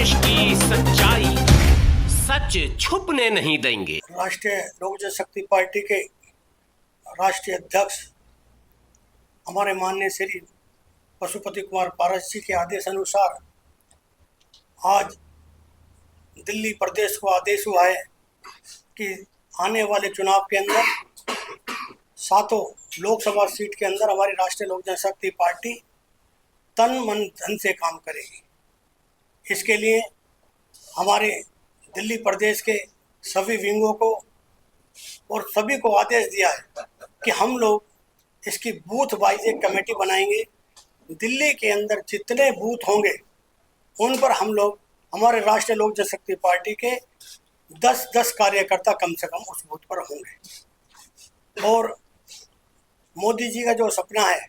देश की सच्चाई सच छुपने नहीं देंगे। राष्ट्रीय लोक जनशक्ति पार्टी के राष्ट्रीय अध्यक्ष हमारे माननीय श्री पशुपति कुमार पारस जी के आदेश अनुसार आज दिल्ली प्रदेश को आदेश हुआ है कि आने वाले चुनाव के अंदर सातों लोकसभा सीट के अंदर हमारी राष्ट्रीय लोक जनशक्ति पार्टी तन मन धन से काम करेगी। इसके लिए हमारे दिल्ली प्रदेश के सभी विंगों को और सभी को आदेश दिया है कि हम लोग इसकी बूथ वाइज एक कमेटी बनाएंगे। दिल्ली के अंदर जितने बूथ होंगे उन पर हम लोग हमारे राष्ट्रीय लोक जनशक्ति पार्टी के 10-10 कार्यकर्ता कम से कम उस बूथ पर होंगे। और मोदी जी का जो सपना है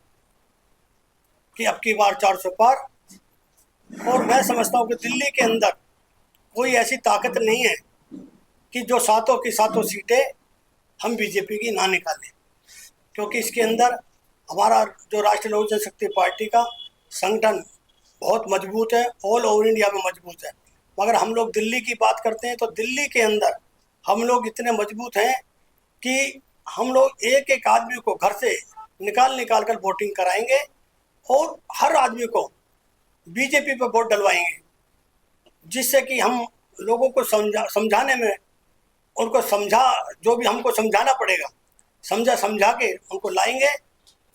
कि अब की बार 400 पार, और मैं समझता हूँ कि दिल्ली के अंदर कोई ऐसी ताकत नहीं है कि जो सातों की सातों सीटें हम बीजेपी की ना निकालें, क्योंकि इसके अंदर हमारा जो राष्ट्रीय लोक जनशक्ति पार्टी का संगठन बहुत मजबूत है, ऑल ओवर इंडिया में मजबूत है। मगर हम लोग दिल्ली की बात करते हैं तो दिल्ली के अंदर हम लोग इतने मजबूत हैं कि हम लोग एक एक आदमी को घर से निकाल कर वोटिंग कराएंगे और हर आदमी को बीजेपी पर वोट डलवाएंगे, जिससे कि हम लोगों को समझाने में उनको जो भी हमको समझाना पड़ेगा समझा के उनको लाएंगे।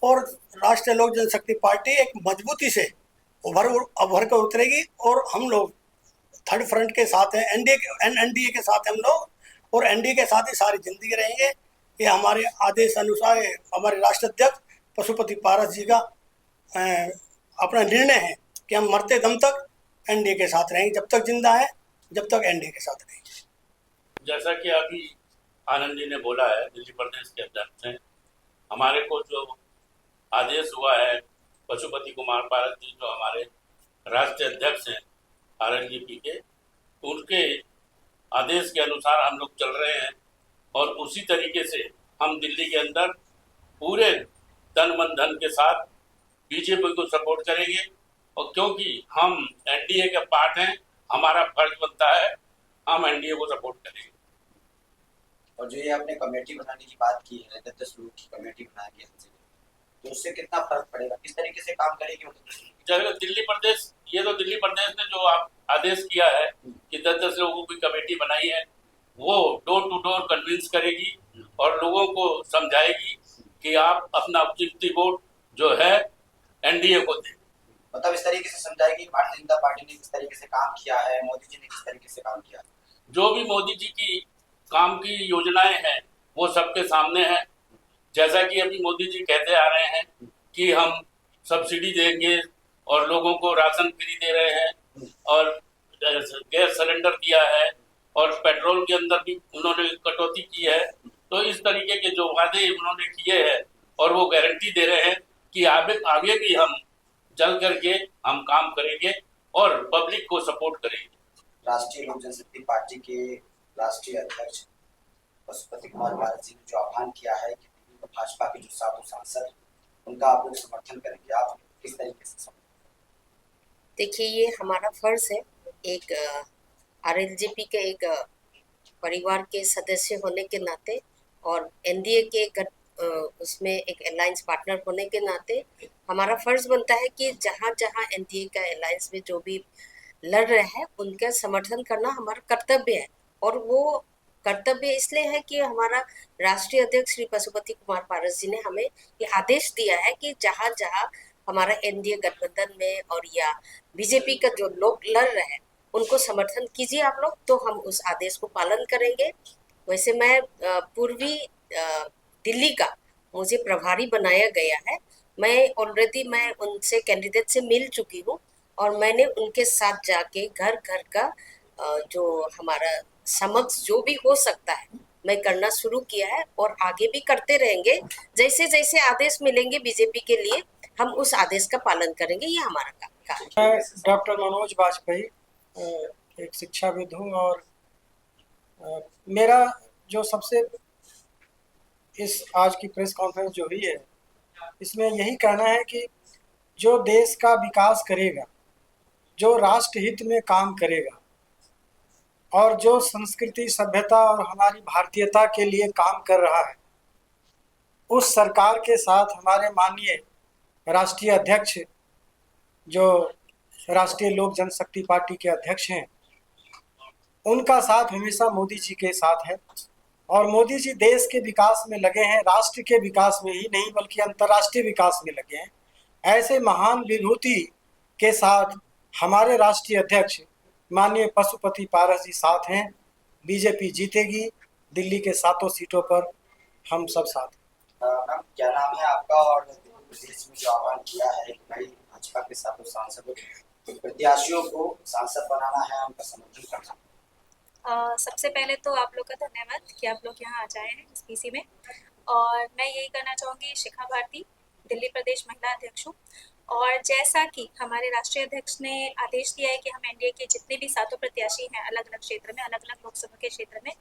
और राष्ट्रीय लोक जनशक्ति पार्टी एक मजबूती से उभर कर उतरेगी और हम लोग थर्ड फ्रंट के साथ हैं, एनडीए के साथ हम लोग, और एनडीए के साथ ही सारी जिंदगी रहेंगे। ये हमारे आदेश अनुसार हमारे राष्ट्रीय अध्यक्ष पशुपति पारस जी का अपना निर्णय है कि हम मरते दम तक एनडीए के साथ रहेंगे, जब तक जिंदा है जब तक एनडीए के साथ रहेंगे। जैसा कि अभी आनंद जी ने बोला है, दिल्ली प्रदेश के अध्यक्ष हैं, हमारे को जो आदेश हुआ है पशुपति कुमार पारस जी जो हमारे राष्ट्रीय अध्यक्ष हैं आरएलजेपी के, उनके आदेश के अनुसार हम लोग चल रहे हैं और उसी तरीके से हम दिल्ली के अंदर पूरे तन मन धन के साथ बीजेपी को सपोर्ट करेंगे। और क्योंकि हम एनडीए के पार्ट हैं, हमारा फर्ज बनता है हम एनडीए को सपोर्ट करेंगे। और जो ये आपने कमेटी बनाने की बात की है, 10 लोग की कमेटी बनाएगी, तो उससे कितना फर्क पड़ेगा, किस तरीके से काम करेगी? दिल्ली प्रदेश, ये तो दिल्ली प्रदेश ने जो आप आदेश किया है कि 10-10 लोगों की कमेटी बनाई है, वो डोर टू डोर कन्विंस करेगी और लोगों को समझाएगी कि आप अपना कीमती वोट जो है एनडीए को दें। मतलब इस तरीके से समझाएगी भारतीय जनता पार्टी ने किस तरीके से काम किया है, मोदी जी ने किस तरीके से काम किया। जो भी मोदी जी की काम की योजनाएं हैं वो सबके सामने है। जैसा कि अभी मोदी जी कहते आ रहे हैं कि हम सब्सिडी देंगे और लोगों को राशन फ्री दे रहे हैं और गैस सिलेंडर दिया है और पेट्रोल के अंदर भी उन्होंने कटौती की है। तो इस तरीके के जो वादे उन्होंने किए हैं और वो गारंटी दे रहे हैं कि आगे भी हम चल करके हम काम करेंगे और पब्लिक को सपोर्ट करेंगे। राष्ट्रीय लोक जनशक्ति पार्टी के राष्ट्रीय अध्यक्ष पशुपति कुमार पारस जी ने जो आह्वान किया है कि भाजपा के जो सातों सांसद उनका आप लोग समर्थन करेंगे, आप किस तरीके से समर्थन? देखिए, ये हमारा फर्ज है एक आरएलजेपी के एक परिवार के सदस्य होने के नाते और एनडीए के उसमें एक अलायंस पार्टनर होने के नाते हमारा फर्ज बनता है कि जहाँ जहाँ एनडीए का अलायंस में जो भी लड़ रहे हैं उनका समर्थन करना हमारा कर्तव्य है। और वो कर्तव्य इसलिए है कि हमारा राष्ट्रीय अध्यक्ष श्री पशुपति कुमार पारस जी ने हमें ये आदेश दिया है कि जहाँ जहाँ हमारा एनडीए गठबंधन में और या बीजेपी का जो लोग लड़ रहे हैं उनको समर्थन कीजिए आप लोग, तो हम उस आदेश को पालन करेंगे। वैसे मैं पूर्वी दिल्ली का मुझे प्रभारी बनाया गया है। मैं उनसे कैंडिडेट से मिल चुकी हूँ और मैंने उनके साथ जाके घर घर का जो हमारा समक्ष जो भी हो सकता है मैं करना शुरू किया है और आगे भी करते रहेंगे। जैसे जैसे आदेश मिलेंगे बीजेपी के लिए हम उस आदेश का पालन करेंगे, ये हमारा काम है। डॉक्टर मनोज वाजपेयी एक शिक्षाविद हूँ और मेरा जो सबसे इस आज की प्रेस कॉन्फ्रेंस जो हुई है इसमें यही कहना है कि जो देश का विकास करेगा, जो राष्ट्र हित में काम करेगा और जो संस्कृति, सभ्यता और हमारी भारतीयता के लिए काम कर रहा है, उस सरकार के साथ हमारे माननीय राष्ट्रीय अध्यक्ष, जो राष्ट्रीय लोक जनशक्ति पार्टी के अध्यक्ष हैं, उनका साथ हमेशा मोदी जी के साथ है। और मोदी जी देश के विकास में लगे हैं, राष्ट्र के विकास में ही नहीं बल्कि अंतर्राष्ट्रीय विकास में लगे हैं। ऐसे महान विभूति के साथ हमारे राष्ट्रीय अध्यक्ष माननीय पशुपति पारस जी साथ हैं। बीजेपी जीतेगी, दिल्ली के 7 सीटों पर हम सब साथ हैं। मैम, क्या नाम है आपका और दिल्ली प्रदेश में जो आह्वान किया है कि भाई भाजपा के साथ सांसदों प्रत्याशियों को सांसद बनाना है, उनका समर्थन करना है? सबसे पहले तो आप लोग का धन्यवाद कि आप लोग यहाँ आ जाए हैं इस पीसी में। और मैं यही करना चाहूँगी, शिखा भारती दिल्ली प्रदेश महिला अध्यक्ष हूँ। और जैसा कि हमारे राष्ट्रीय अध्यक्ष ने आदेश दिया है कि हम एनडीए के जितने भी 7 प्रत्याशी हैं अलग अलग क्षेत्र में, अलग अलग लोकसभा के क्षेत्र में,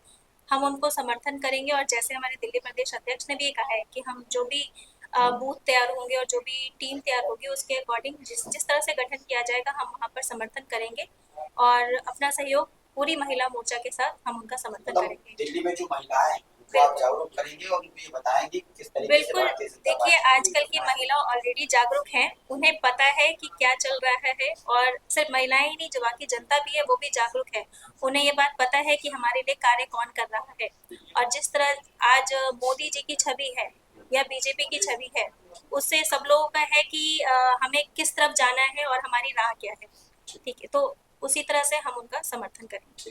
हम उनको समर्थन करेंगे। और जैसे हमारे दिल्ली प्रदेश अध्यक्ष ने भी कहा है कि हम जो भी बूथ तैयार होंगे और जो भी टीम तैयार होगी उसके अकॉर्डिंग जिस तरह से गठन किया जाएगा हम वहाँ पर समर्थन करेंगे और अपना सहयोग पूरी महिला मोर्चा के साथ हम उनका समर्थन करेंगे। दिल्ली में जो महिलाएं हैं उनको आप जागरूक करेंगे और उनको ये बताएंगे कि किस तरीके से बिल्कुल, भारतीय जनता देखिए पार्टी आजकल की महिला ऑलरेडी जागरूक हैं, उन्हें पता है कि क्या चल रहा है। और सिर्फ महिलाएं ही नहीं, जो बाकी जनता भी है वो भी जागरूक है। उन्हें ये बात पता है कि हमारे लिए कार्य कौन कर रहा है। और जिस तरह आज मोदी जी की छवि है या बीजेपी की छवि है, उससे सब लोगों का है कि हमें किस तरफ जाना है और हमारी राह क्या है। ठीक है, तो उसी तरह से हम उनका समर्थन करेंगे।